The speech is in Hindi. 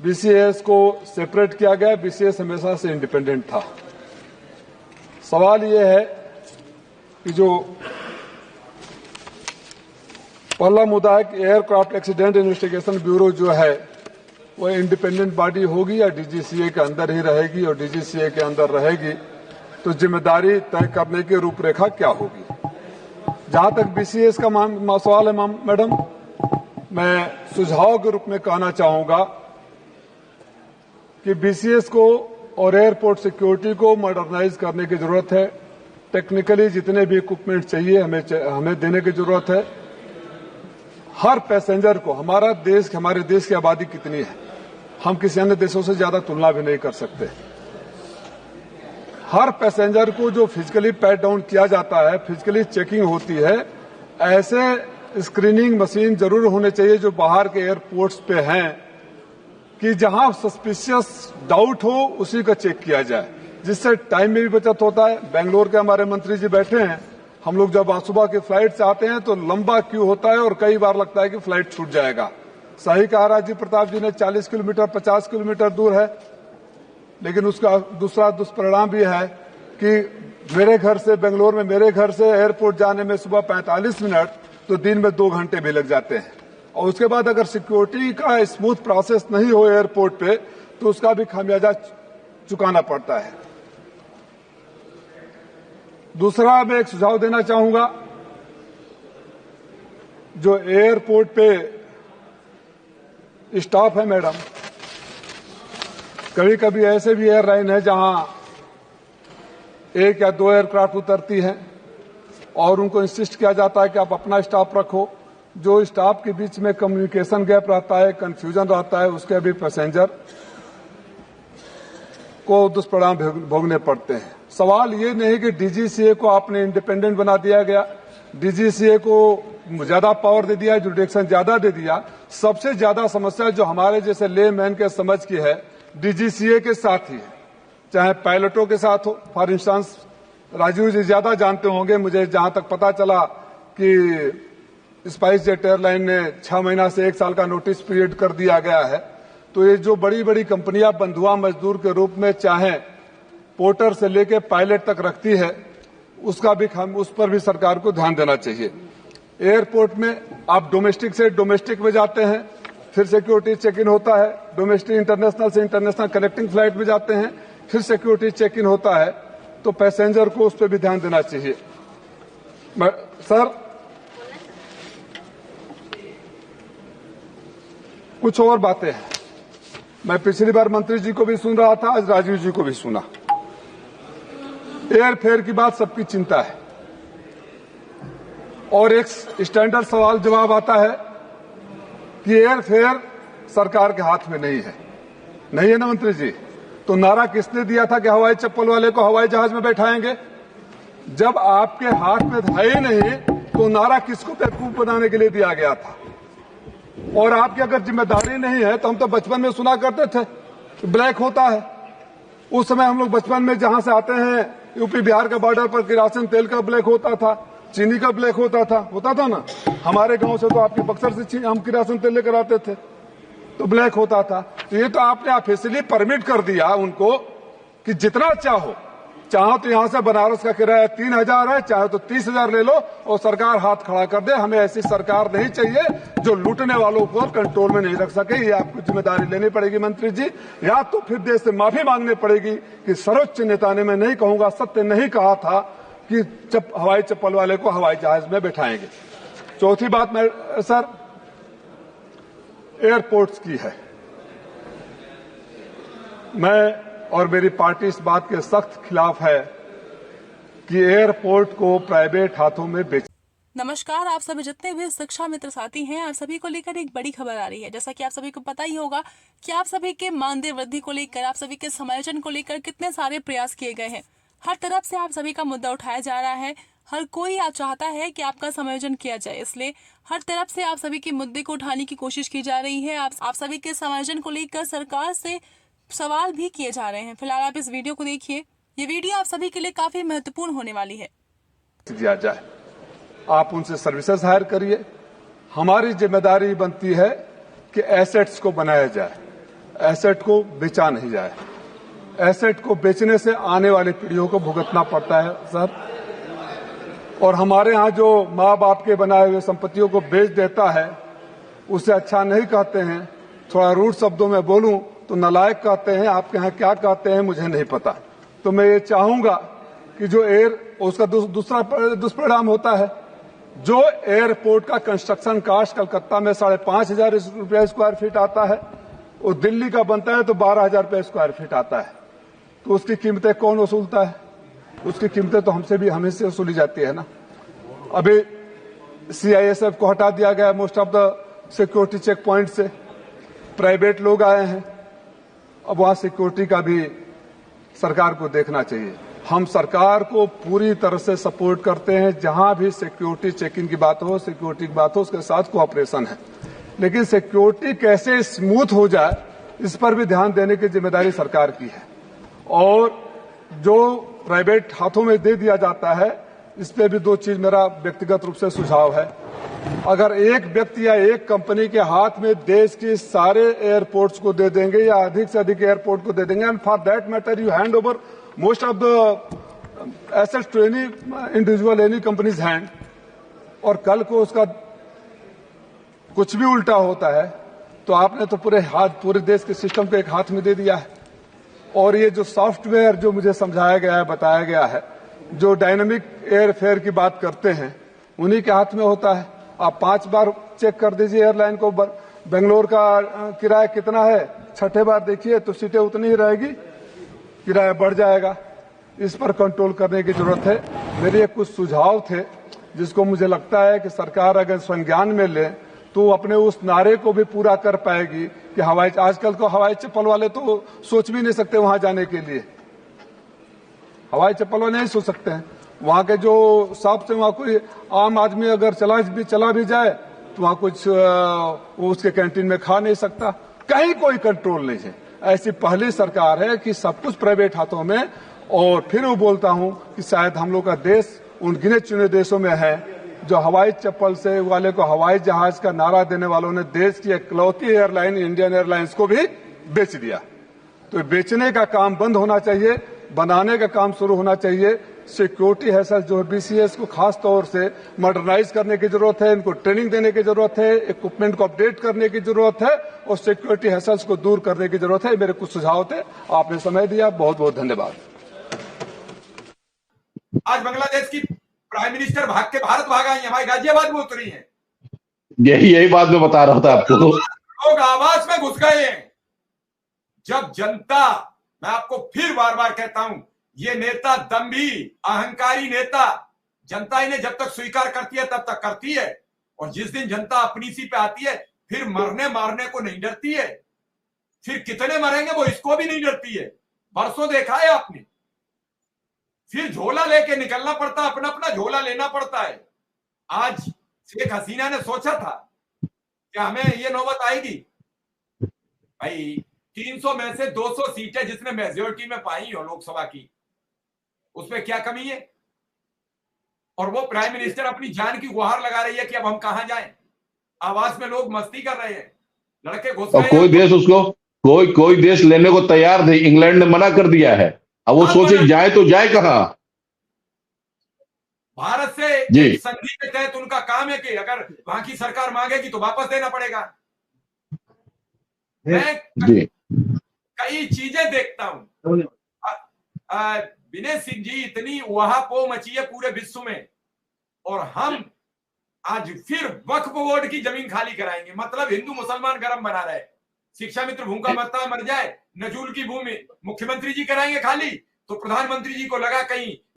बीसीएस को सेपरेट किया गया। बीसीएस हमेशा से इंडिपेंडेंट था। सवाल ये है कि जो पहला मुद्दा है कि एयरक्राफ्ट एक्सीडेंट इन्वेस्टिगेशन ब्यूरो जो है वो इंडिपेंडेंट बॉडी होगी या डीजीसीए के अंदर ही रहेगी, और डीजीसीए के अंदर रहेगी तो जिम्मेदारी तय करने की रूपरेखा क्या होगी। जहां तक बीसीएस का सवाल है मैडम, मैं सुझाव के रूप में कहना चाहूंगा कि बीसीएस को और एयरपोर्ट सिक्योरिटी को मॉडर्नाइज करने की जरूरत है। टेक्निकली जितने भी इक्विपमेंट चाहिए हमें देने की जरूरत है। हर पैसेंजर को, हमारे देश की आबादी कितनी है, हम किसी अन्य देशों से ज्यादा तुलना भी नहीं कर सकते। हर पैसेंजर को जो फिजिकली पैट डाउन किया जाता है, फिजिकली चेकिंग होती है, ऐसे स्क्रीनिंग मशीन जरूर होने चाहिए जो बाहर के एयरपोर्ट्स पे हैं कि जहां सस्पिशियस डाउट हो उसी का चेक किया जाए, जिससे टाइम में भी बचत होता है। बेंगलोर के हमारे मंत्री जी बैठे हैं, हम लोग जब सुबह के फ्लाइट से आते हैं तो लंबा क्यू होता है और कई बार लगता है कि फ्लाइट छूट जाएगा। सही कहा राजीव प्रताप जी ने, 40 किलोमीटर 50 किलोमीटर दूर है, लेकिन उसका दूसरा दुष्परिणाम भी है कि मेरे घर से एयरपोर्ट जाने में सुबह 45 मिनट तो दिन में 2 घंटे भी लग जाते हैं। और उसके बाद अगर सिक्योरिटी का स्मूथ प्रोसेस नहीं हो एयरपोर्ट पे तो उसका भी खामियाजा चुकाना पड़ता है। दूसरा मैं एक सुझाव देना चाहूंगा, जो एयरपोर्ट पे स्टाफ है मैडम, कभी कभी ऐसे भी एयरलाइन है जहां 1 या 2 एयरक्राफ्ट उतरती हैं और उनको इंसिस्ट किया जाता है कि आप अपना स्टाफ रखो। जो स्टाफ के बीच में कम्युनिकेशन गैप रहता है, कंफ्यूजन रहता है, उसके भी पैसेंजर को दुष्परिणाम भोगने पड़ते हैं। सवाल ये नहीं कि डीजीसीए को आपने इंडिपेंडेंट बना दिया गया, डीजीसीए को ज्यादा पावर दे दिया, जुडिक्शन ज्यादा दे दिया। सबसे ज्यादा समस्या जो हमारे जैसे लेमैन के समझ की है, डीजीसीए के साथ ही है, चाहे पायलटों के साथ हो। फॉर इंस्टांस राजीव जी ज्यादा जानते होंगे, मुझे जहां तक पता चला कि स्पाइस जेट एयरलाइन ने 6 महीना से 1 साल का नोटिस पीरियड कर दिया गया है। तो ये जो बड़ी बड़ी कंपनियां बंधुआ मजदूर के रूप में चाहे पोर्टर से लेकर पायलट तक रखती है, उस पर भी सरकार को ध्यान देना चाहिए। एयरपोर्ट में आप डोमेस्टिक से डोमेस्टिक में जाते हैं, फिर सिक्योरिटी चेक इन होता है, डोमेस्टिक इंटरनेशनल से इंटरनेशनल कनेक्टिंग फ्लाइट में जाते हैं, फिर सिक्योरिटी चेक इन होता है, तो पैसेंजर को उस पर भी ध्यान देना चाहिए। सर, कुछ और बातें हैं। मैं पिछली बार मंत्री जी को भी सुन रहा था, आज राजीव जी को भी सुना। एयरफेयर की बात सबकी चिंता है और एक स्टैंडर्ड सवाल जवाब आता है कि एयरफेयर सरकार के हाथ में नहीं है ना मंत्री जी। तो नारा किसने दिया था कि हवाई चप्पल वाले को हवाई जहाज में बैठाएंगे? जब आपके हाथ में था ही नहीं तो नारा किसको बेवकूफ बनाने के लिए दिया गया था? और आपकी अगर जिम्मेदारी नहीं है तो हम तो बचपन में सुना करते थे ब्लैक होता है। उस समय हम लोग बचपन में जहां से आते हैं यूपी बिहार के बॉर्डर पर किरासन तेल का ब्लैक होता था, चीनी का ब्लैक होता था ना। हमारे गांव से तो आपके बक्सर से हम किरासन तेल लेकर आते थे तो ब्लैक होता था। तो ये तो आपने ऑफिशियली परमिट कर दिया उनको कि जितना चाहो तो यहां से बनारस का किराया 3,000 है, चाहे तो 30,000 ले लो और सरकार हाथ खड़ा कर दे। हमें ऐसी सरकार नहीं चाहिए जो लूटने वालों को कंट्रोल में नहीं रख सके। ये आपको जिम्मेदारी लेनी पड़ेगी मंत्री जी, या तो फिर देश से माफी मांगनी पड़ेगी कि सर्वोच्च नेता ने, मैं नहीं कहूंगा सत्य नहीं कहा था कि हवाई चप्पल वाले को हवाई जहाज में बैठाएंगे। चौथी बात मैं सर एयरपोर्ट्स की है। मैं और मेरी पार्टी इस बात के सख्त खिलाफ है कि एयरपोर्ट को प्राइवेट हाथों में बेच। नमस्कार, आप सभी जितने भी शिक्षा मित्र साथी हैं, आप सभी को लेकर एक बड़ी खबर आ रही है। जैसा कि आप सभी को पता ही होगा कि आप सभी के मानदेय वृद्धि को लेकर, आप सभी के समायोजन को लेकर कितने सारे प्रयास किए गए हैं। हर तरफ से आप सभी का मुद्दा उठाया जा रहा है। हर कोई चाहता है कि आपका समायोजन किया जाए, इसलिए हर तरफ से आप सभी के मुद्दे को उठाने की कोशिश की जा रही है। आप सभी के समायोजन को लेकर सरकार से सवाल भी किए जा रहे हैं। फिलहाल आप इस वीडियो को देखिए, ये वीडियो आप सभी के लिए काफी महत्वपूर्ण होने वाली है। दिया जाए, आप उनसे सर्विसेज हायर करिए। हमारी जिम्मेदारी बनती है कि एसेट्स को बनाया जाए। एसेट को बेचा नहीं जाए। एसेट को बेचने से आने वाली पीढ़ियों को भुगतना पड़ता है सर। और हमारे यहाँ जो माँ बाप के बनाए हुए संपत्तियों को बेच देता है उसे अच्छा नहीं कहते हैं। थोड़ा रूड शब्दों में बोलूं तो नालायक कहते हैं। आपके यहाँ क्या कहते हैं मुझे नहीं पता। तो मैं ये चाहूंगा कि जो उसका दूसरा दुष्परिणाम होता है, जो एयरपोर्ट का कंस्ट्रक्शन कास्ट कलकत्ता में 5,500 रुपया स्क्वायर फीट आता है, वो दिल्ली का बनता है तो 12,000 रुपया स्क्वायर फीट आता है। तो उसकी कीमतें कौन वसूलता है? उसकी कीमतें तो हमें से वसूली जाती है ना। अभी CISF को हटा दिया गया most of the security check point से, प्राइवेट लोग आए हैं। अब वहां सिक्योरिटी का भी सरकार को देखना चाहिए। हम सरकार को पूरी तरह से सपोर्ट करते हैं। जहां भी सिक्योरिटी चेकिंग की बात हो, सिक्योरिटी की बात हो, उसके साथ कोऑपरेशन है। लेकिन सिक्योरिटी कैसे स्मूथ हो जाए इस पर भी ध्यान देने की जिम्मेदारी सरकार की है। और जो प्राइवेट हाथों में दे दिया जाता है, इस पे भी दो चीज मेरा व्यक्तिगत रूप से सुझाव है। अगर एक व्यक्ति या एक कंपनी के हाथ में देश के सारे एयरपोर्ट्स को दे देंगे या अधिक से अधिक एयरपोर्ट को दे देंगे, and for that matter you hand over most of the assets to any individual, any companies hand, और कल को उसका कुछ भी उल्टा होता है तो आपने तो पूरे देश के सिस्टम को एक हाथ में दे दिया है। और ये जो सॉफ्टवेयर जो मुझे समझाया गया है, बताया गया है, जो डायनामिक एयरफेयर की बात करते हैं, उन्हीं के हाथ में होता है। आप 5 बार चेक कर दीजिए एयरलाइन को, बेंगलोर का किराया कितना है, छठे बार देखिए तो सीटें उतनी ही रहेगी, किराया बढ़ जाएगा। इस पर कंट्रोल करने की जरूरत है। मेरे कुछ सुझाव थे जिसको मुझे लगता है कि सरकार अगर संज्ञान में ले तो अपने उस नारे को भी पूरा कर पाएगी कि आजकल को हवाई चप्पल वाले तो सोच भी नहीं सकते वहां जाने के लिए। हवाई चप्पल वाले नहीं सोच सकते हैं। वहां के जो शॉप से वहां कोई आम आदमी अगर चला भी जाए तो वहां कुछ वो उसके कैंटीन में खा नहीं सकता। कहीं कोई कंट्रोल नहीं है। ऐसी पहली सरकार है कि सब कुछ प्राइवेट हाथों में। और फिर वो बोलता हूं कि शायद हम लोग का देश उन गिने चुने देशों में है जो हवाई चप्पल से वाले को हवाई जहाज का नारा देने वालों ने देश की इकलौती एयरलाइन इंडियन एयरलाइंस को भी बेच दिया। तो बेचने का काम बंद होना चाहिए, बनाने का काम शुरू होना चाहिए। सिक्योरिटी है सर, जो BCS को खास तौर से मॉडर्नाइज करने की जरूरत है, इनको ट्रेनिंग देने की जरूरत है, इक्विपमेंट को अपडेट करने की जरूरत है और सिक्योरिटी हैसल्स को दूर करने की जरूरत है। मेरे कुछ सुझाव थे, आपने समय दिया, बहुत बहुत धन्यवाद। आज बांग्लादेश की प्राइम मिनिस्टर भाग के भारत भाग आई है, हमारे गाजियाबाद में उतरी है। यही बात मैं बता रहा था आपको। लोग आवास में घुस गए हैं। जब जनता, मैं आपको फिर बार बार कहता हूं, ये नेता दम्भी अहंकारी नेता, जनता इन्हें जब तक स्वीकार करती है तब तक करती है, और जिस दिन जनता अपनी सी पे आती है फिर मरने मारने को नहीं डरती है। फिर कितने मरेंगे वो इसको भी नहीं डरती है। परसों देखा है आपने। फिर झोला लेके निकलना पड़ता, अपना अपना झोला लेना पड़ता है। आज शेख हसीना ने सोचा था कि हमें ये नौबत आएगी। भाई 300 में से 200 सीटें जिसने मेजोरिटी में पाई हो लोकसभा की, उसमें क्या कमी है? और वो प्राइम मिनिस्टर अपनी जान की गुहार लगा रही है कि अब हम कहां जाएं। आवास में लोग मस्ती कर रहे हैं, लड़के घुस गए। कोई देश उसको कोई देश लेने को तैयार नहीं, इंग्लैंड ने मना कर दिया है। अब वो सोचे जाए तो जाए कहां। भारत से संधि के तहत उनका काम है कि अगर वहां की सरकार मांगेगी तो वापस देना पड़ेगा। मैं कई चीजें देखता हूं। विनय सिंह जी, इतनी वहापो मची है पूरे विश्व में, और हम आज फिर वक्फ बोर्ड की जमीन खाली कराएंगे। मतलब हिंदू मुसलमान गरम बना रहे। शिक्षा मित्र भूखा मर जाए, नजूल की भूमि मुख्यमंत्री जी कराएंगे खाली, तो प्रधानमंत्री जी को लगा कहीं